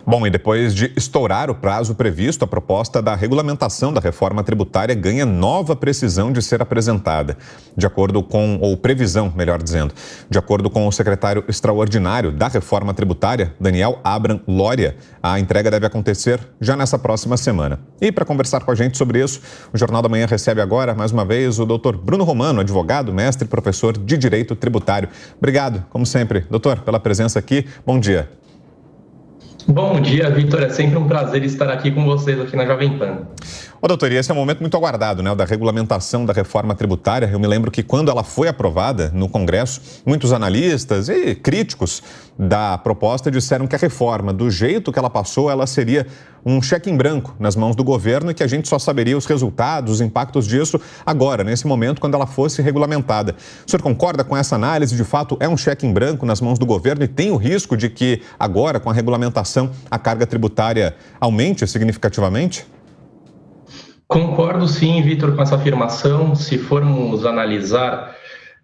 Bom, e depois de estourar o prazo previsto, a proposta da regulamentação da reforma tributária ganha nova precisão de ser apresentada. De acordo com, ou previsão, melhor dizendo, de acordo com o secretário extraordinário da reforma tributária, Daniel Abram Lória, a entrega deve acontecer já nessa próxima semana. E para conversar com a gente sobre isso, o Jornal da Manhã recebe agora, mais uma vez, o doutor Bruno Romano, advogado, mestre e professor de Direito Tributário. Obrigado, como sempre, doutor, pela presença aqui. Bom dia. Bom dia, Vitor. É sempre um prazer estar aqui com vocês aqui na Jovem Pan. Ô, doutor, e esse é um momento muito aguardado, né, o da regulamentação da reforma tributária. Eu me lembro que quando ela foi aprovada no Congresso, muitos analistas e críticos da proposta disseram que a reforma, do jeito que ela passou, ela seria um cheque em branco nas mãos do governo e que a gente só saberia os resultados, os impactos disso agora, nesse momento, quando ela fosse regulamentada. O senhor concorda com essa análise? De fato, é um cheque em branco nas mãos do governo e tem o risco de que agora, com a regulamentação, a carga tributária aumente significativamente? Concordo sim, Vitor, com essa afirmação. Se formos analisar,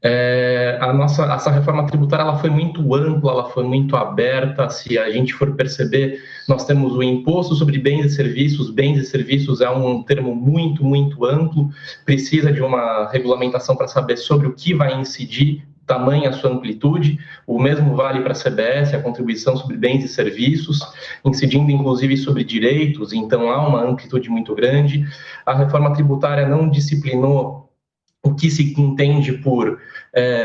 essa reforma tributária ela foi muito ampla, ela foi muito aberta. Se a gente for perceber, nós temos o imposto sobre bens e serviços. Bens e serviços é um termo muito, muito amplo. Precisa de uma regulamentação para saber sobre o que vai incidir, tamanha a sua amplitude. O mesmo vale para a CBS, a contribuição sobre bens e serviços, incidindo inclusive sobre direitos, então há uma amplitude muito grande. A reforma tributária não disciplinou o que se entende por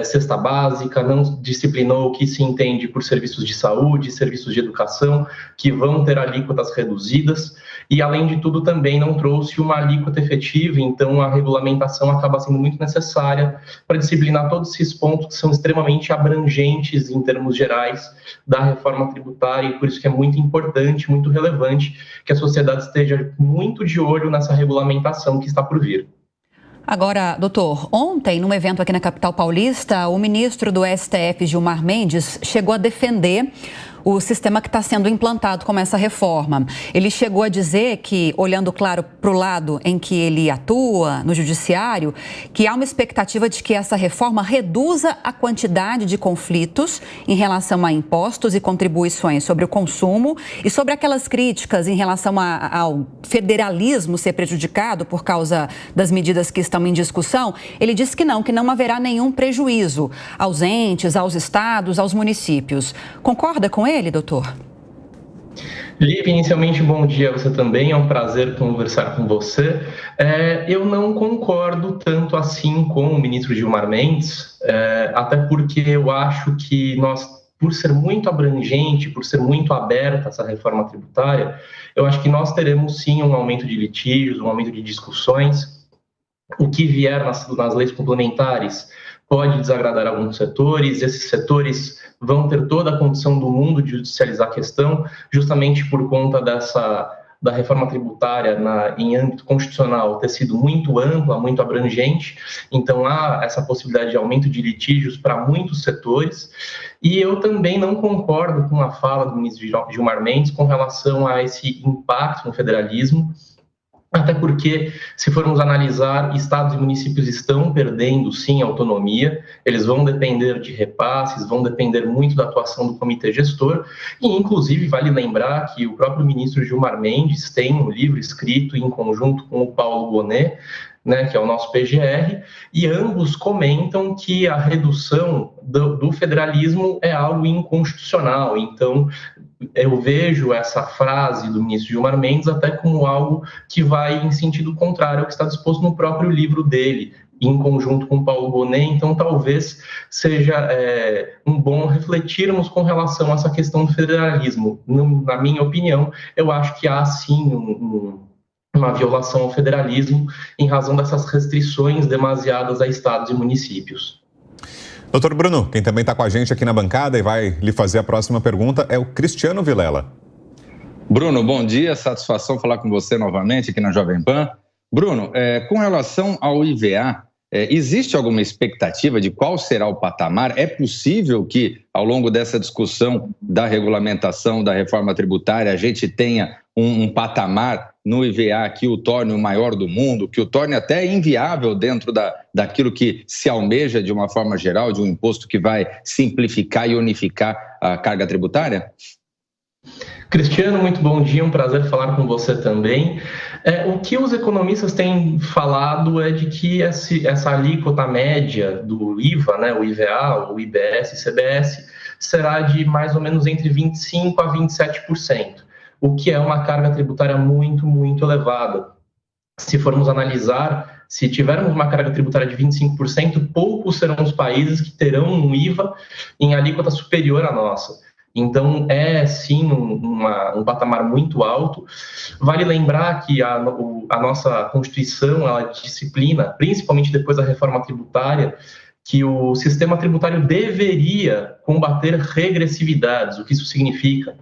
cesta básica, não disciplinou o que se entende por serviços de saúde, serviços de educação, que vão ter alíquotas reduzidas, e, além de tudo, também não trouxe uma alíquota efetiva, então a regulamentação acaba sendo muito necessária para disciplinar todos esses pontos que são extremamente abrangentes em termos gerais da reforma tributária, e por isso que é muito importante, muito relevante que a sociedade esteja muito de olho nessa regulamentação que está por vir. Agora, doutor, ontem, num evento aqui na capital paulista, o ministro do STF, Gilmar Mendes, chegou a defender o sistema que está sendo implantado com essa reforma. Ele chegou a dizer que, olhando, claro, para o lado em que ele atua no judiciário, que há uma expectativa de que essa reforma reduza a quantidade de conflitos em relação a impostos e contribuições sobre o consumo e sobre aquelas críticas em relação ao federalismo ser prejudicado por causa das medidas que estão em discussão. Ele disse que não haverá nenhum prejuízo aos entes, aos estados, aos municípios. Concorda com ele, doutor? Liv, inicialmente, bom dia a você também, é um prazer conversar com você. Eu não concordo tanto assim com o ministro Gilmar Mendes, até porque eu acho que nós, por ser muito abrangente, por ser muito aberta essa reforma tributária, eu acho que nós teremos sim um aumento de litígios, um aumento de discussões. O que vier nas leis complementares pode desagradar alguns setores, esses setores vão ter toda a condição do mundo de judicializar a questão, justamente por conta da reforma tributária em âmbito constitucional ter sido muito ampla, muito abrangente, então há essa possibilidade de aumento de litígios para muitos setores, e eu também não concordo com a fala do ministro Gilmar Mendes com relação a esse impacto no federalismo, até porque, se formos analisar, estados e municípios estão perdendo, sim, autonomia, eles vão depender de repasses, vão depender muito da atuação do comitê gestor, e, inclusive, vale lembrar que o próprio ministro Gilmar Mendes tem um livro escrito em conjunto com o Paulo Gonet, que é o nosso PGR, e ambos comentam que a redução do federalismo é algo inconstitucional. Então, eu vejo essa frase do ministro Gilmar Mendes até como algo que vai em sentido contrário ao que está disposto no próprio livro dele, em conjunto com Paulo Gonet. Então, talvez seja um bom refletirmos com relação a essa questão do federalismo. Na minha opinião, eu acho que há, sim, uma violação ao federalismo em razão dessas restrições demasiadas a estados e municípios. Doutor Bruno, quem também está com a gente aqui na bancada e vai lhe fazer a próxima pergunta é o Cristiano Vilela. Bruno, bom dia, satisfação falar com você novamente aqui na Jovem Pan. Bruno, com relação ao IVA, existe alguma expectativa de qual será o patamar? É possível que, ao longo dessa discussão da regulamentação da reforma tributária, a gente tenha um patamar no IVA que o torne o maior do mundo, que o torne até inviável dentro daquilo que se almeja de uma forma geral, de um imposto que vai simplificar e unificar a carga tributária? Cristiano, muito bom dia, um prazer falar com você também. O que os economistas têm falado é de que essa alíquota média do IVA, né, o IVA, o IBS e CBS, será de mais ou menos entre 25% a 27%, o que é uma carga tributária muito, muito elevada. Se formos analisar, se tivermos uma carga tributária de 25%, poucos serão os países que terão um IVA em alíquota superior à nossa. Então, é sim um patamar muito alto. Vale lembrar que a nossa Constituição, ela disciplina, principalmente depois da reforma tributária, que o sistema tributário deveria combater regressividades. O que isso significa?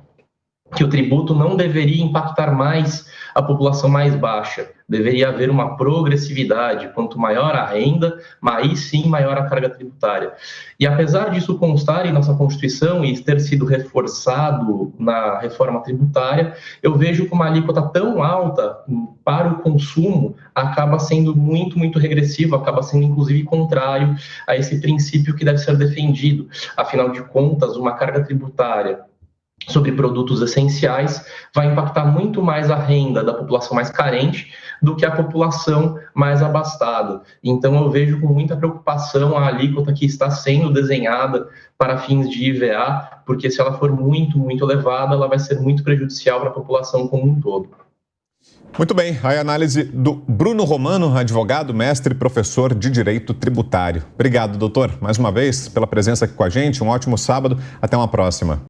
Que o tributo não deveria impactar mais a população mais baixa. Deveria haver uma progressividade. Quanto maior a renda, aí sim maior a carga tributária. E apesar disso constar em nossa Constituição e ter sido reforçado na reforma tributária, eu vejo que uma alíquota tão alta para o consumo acaba sendo muito, muito regressivo, acaba sendo inclusive contrário a esse princípio que deve ser defendido. Afinal de contas, uma carga tributária sobre produtos essenciais vai impactar muito mais a renda da população mais carente do que a população mais abastada. Então, eu vejo com muita preocupação a alíquota que está sendo desenhada para fins de IVA, porque se ela for muito, muito elevada, ela vai ser muito prejudicial para a população como um todo. Muito bem, aí a análise do Bruno Romano, advogado, mestre e professor de Direito Tributário. Obrigado, doutor, mais uma vez, pela presença aqui com a gente. Um ótimo sábado. Até uma próxima.